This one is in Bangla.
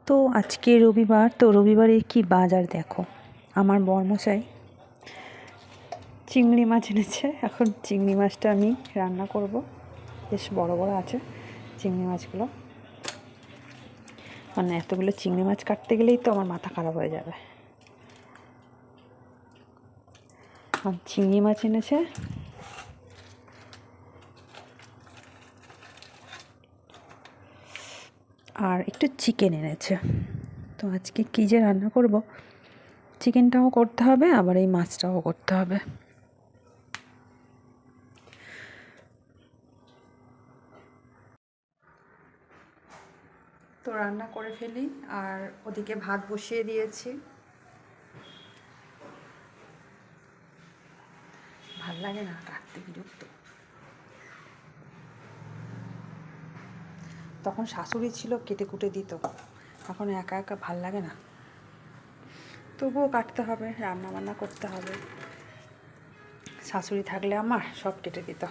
তো আজকে রবিবার, তো রবিবারে কি বাজার দেখো। আমার বরমশাই চিংড়ি মাছ এনেছে। এখন চিংড়ি মাছটা আমি রান্না করব। বেশ বড় বড় আছে চিংড়ি মাছগুলো, মানে এতগুলো চিংড়ি মাছ কাটতে গেলেই তো আমার মাথা খারাপ হয়ে যাবে। আর চিংড়ি মাছ এনেছে, আর একটু চিকেন এনেছে। তো আজকে কী যে রান্না করব, চিকেনটাও করতে হবে আবার এই মাছটাও করতে হবে। তো রান্না করে ফেলি, আর ওদিকে ভাত বসিয়ে দিয়েছি। ভাল লাগে না কাটতে, বিরক্ত। তখন শাশুড়ি ছিল, কেটে কুটে দিত, এখন একা একা ভাল লাগে না, তবুও কাটতে হবে, রান্না বান্না করতে হবে। শাশুড়ি থাকলে আমার সব কেটে দিত।